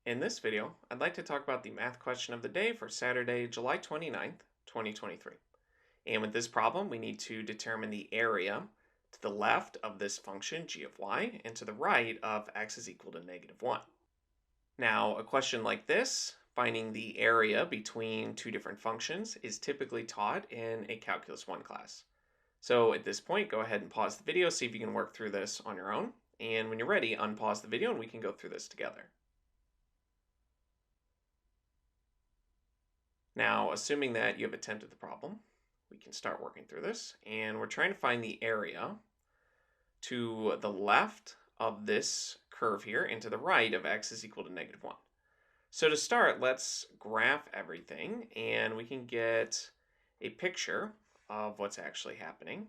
In this video, I'd like to talk about the math question of the day for Saturday, July 29th, 2023. And with this problem, we need to determine the area to the left of this function g of y and to the right of x is equal to -1. Now, a question like this, finding the area between two different functions, is typically taught in a Calculus 1 class. So at this point, go ahead and pause the video, see if you can work through this on your own. And when you're ready, unpause the video and we can go through this together. Now, assuming that you have attempted the problem, we can start working through this. And we're trying to find the area to the left of this curve here and to the right of x is equal to -1. So to start, let's graph everything and we can get a picture of what's actually happening.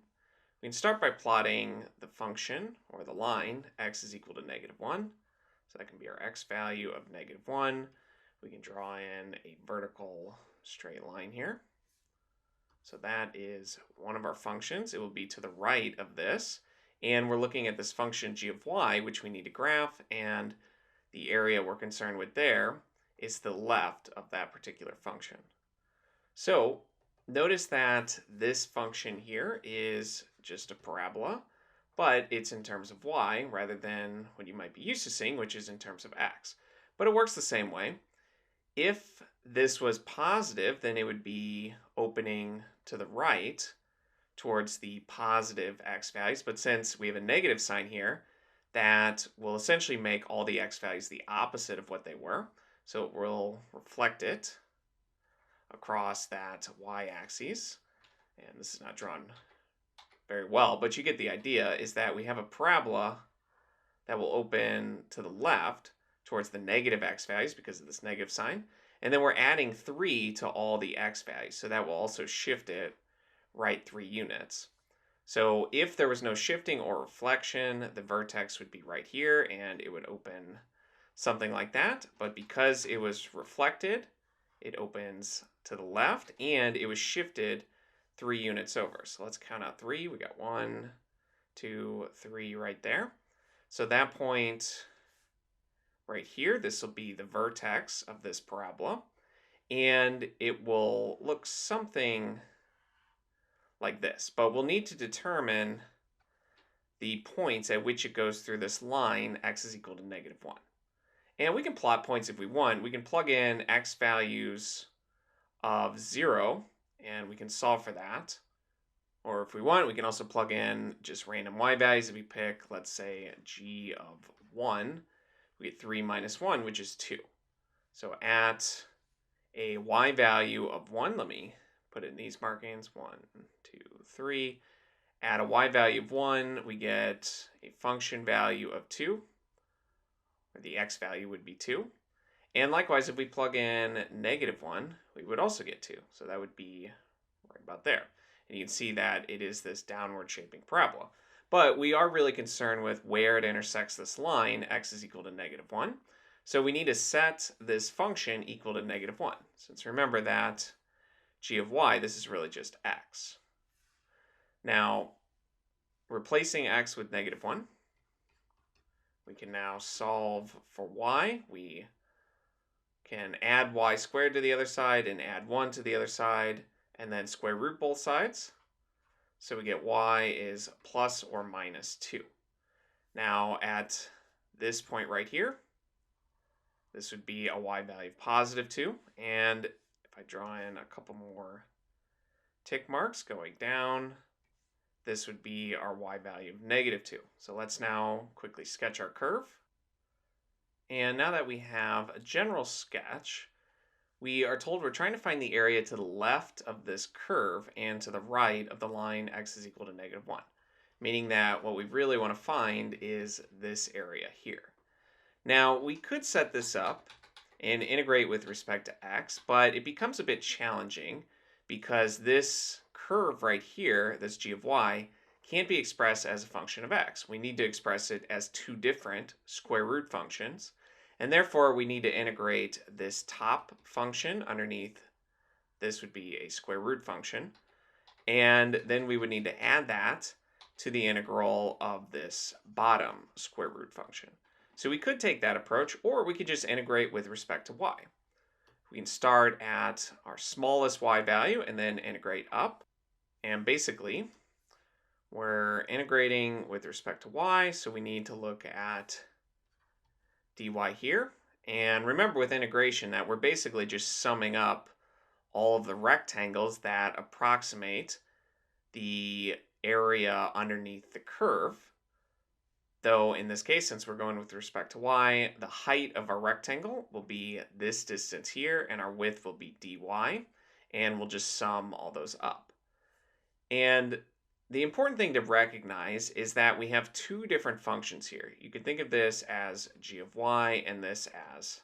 We can start by plotting the function or the line x is equal to -1. So that can be our x value of -1. We can draw in a vertical straight line here. So that is one of our functions. It will be to the right of this. And we're looking at this function g of y, which we need to graph. And the area we're concerned with there is the left of that particular function. So notice that this function here is just a parabola, but it's in terms of y rather than what you might be used to seeing, which is in terms of x. But it works the same way. If this was positive, then it would be opening to the right towards the positive x values. But since we have a negative sign here, that will essentially make all the x values the opposite of what they were. So it will reflect it across that y-axis. And this is not drawn very well, but you get the idea, is that we have a parabola that will open to the left towards the negative x values because of this negative sign. And then we're adding 3 to all the x values. So that will also shift it right 3 units. So if there was no shifting or reflection, the vertex would be right here and it would open something like that. But because it was reflected, it opens to the left and it was shifted 3 units over. So let's count out 3. We got 1, 2, 3 right there. So that point right here, this will be the vertex of this parabola, and it will look something like this. But we'll need to determine the points at which it goes through this line, x is equal to -1. And we can plot points if we want. We can plug in x values of 0, and we can solve for that. Or if we want, we can also plug in just random y values. If we pick, let's say, g of 1, we get 3 minus 1, which is 2. So at a y value of 1, let me put it in these markings, 1, 2, 3. At a y value of 1, we get a function value of 2, or the x value would be 2. And likewise, if we plug in -1, we would also get 2. So that would be right about there. And you can see that it is this downward shaping parabola. But we are really concerned with where it intersects this line, x is equal to -1. So we need to set this function equal to -1. Since remember that g of y, this is really just x. Now, replacing x with -1, we can now solve for y. We can add y squared to the other side and add 1 to the other side, and then square root both sides. So we get y is plus or minus 2. Now at this point right here, this would be a y value of positive 2. And if I draw in a couple more tick marks going down, this would be our y value of -2. So let's now quickly sketch our curve. And now that we have a general sketch, we are told we're trying to find the area to the left of this curve and to the right of the line x is equal to -1, meaning that what we really want to find is this area here. Now, we could set this up and integrate with respect to x, but it becomes a bit challenging because this curve right here, this g of y, can't be expressed as a function of x. We need to express it as two different square root functions. And therefore, we need to integrate this top function underneath. This would be a square root function. And then we would need to add that to the integral of this bottom square root function. So we could take that approach, or we could just integrate with respect to y. We can start at our smallest y value and then integrate up. And basically, we're integrating with respect to y, so we need to look at dy here. And remember with integration that we're basically just summing up all of the rectangles that approximate the area underneath the curve. Though in this case, since we're going with respect to y, the height of our rectangle will be this distance here, and our width will be dy, and we'll just sum all those up. And the important thing to recognize is that we have two different functions here. You can think of this as g of y and this as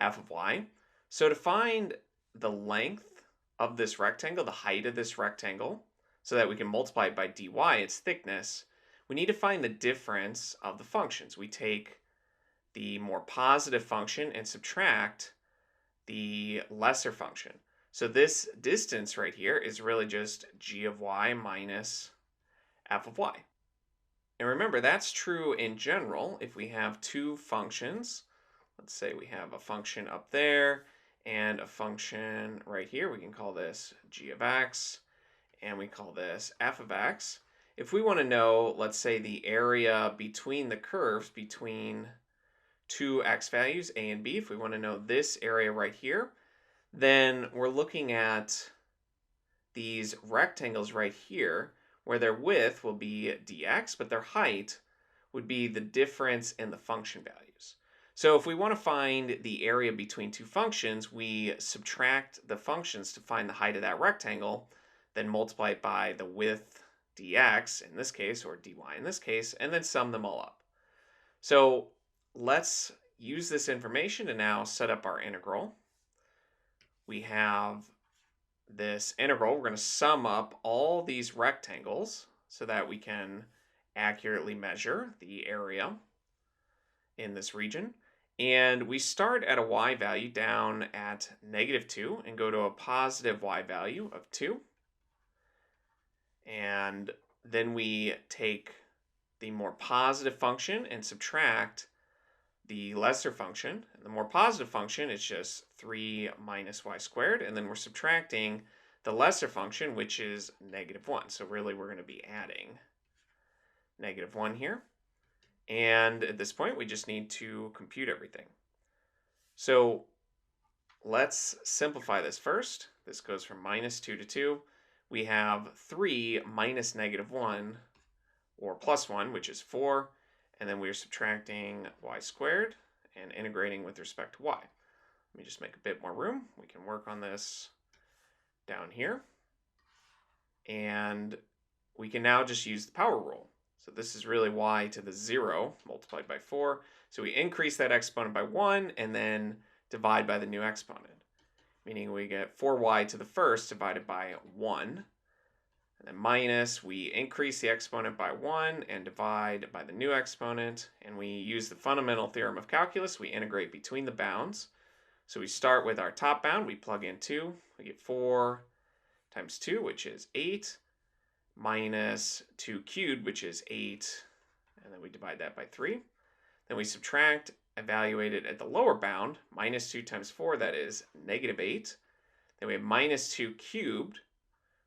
f of y. So to find the length of this rectangle, the height of this rectangle, so that we can multiply it by dy, its thickness, we need to find the difference of the functions. We take the more positive function and subtract the lesser function. So this distance right here is really just g of y minus f of y. And remember, that's true in general if we have two functions. Let's say we have a function up there and a function right here. We can call this g of x, and we call this f of x. If we want to know, let's say, the area between the curves between two x values, a and b, if we want to know this area right here, then we're looking at these rectangles right here where their width will be dx, but their height would be the difference in the function values. So if we want to find the area between two functions, we subtract the functions to find the height of that rectangle, then multiply it by the width dx in this case, or dy in this case, and then sum them all up. So let's use this information to now set up our integral. We have this integral. We're going to sum up all these rectangles so that we can accurately measure the area in this region. And we start at a y value down at -2 and go to a positive y value of 2. And then we take the more positive function and subtract the lesser function. And the more positive function is just 3 minus y squared, and then we're subtracting the lesser function, which is -1. So really we're going to be adding -1 here. And at this point we just need to compute everything. So let's simplify this first. This goes from -2 to 2. We have 3 minus -1, or plus 1, which is 4. And then we're subtracting y squared and integrating with respect to y. Let me just make a bit more room. We can work on this down here. And we can now just use the power rule. So this is really y to the 0 multiplied by 4. So we increase that exponent by 1 and then divide by the new exponent. Meaning we get 4y to the first divided by 1. And then minus, we increase the exponent by 1 and divide by the new exponent. And we use the fundamental theorem of calculus. We integrate between the bounds. So we start with our top bound. We plug in 2. We get 4 times 2, which is 8, minus 2 cubed, which is 8. And then we divide that by 3. Then we subtract, evaluate it at the lower bound. Minus 2 times 4, that is -8. Then we have minus 2 cubed,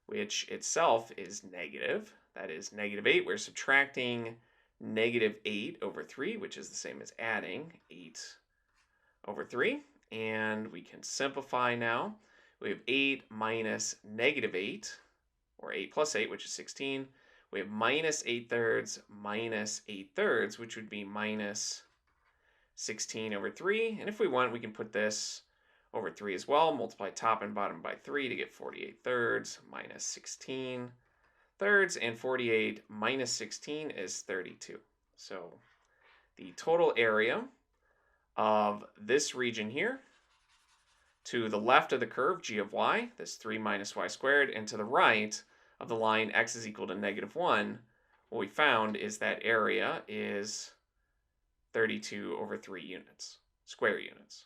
which itself is negative. That is -8. We're subtracting -8 over 3, which is the same as adding 8 over 3. And we can simplify now. We have 8 minus -8, or 8 plus 8, which is 16. We have minus 8/3 minus 8/3, which would be minus 16 over 3. And if we want, we can put this over 3 as well. Multiply top and bottom by 3 to get 48/3 minus 16/3. And 48 minus 16 is 32. So the total area of this region here, to the left of the curve, g of y, this 3 minus y squared, and to the right of the line x is equal to -1, what we found is that area is 32 over 3 units, square units.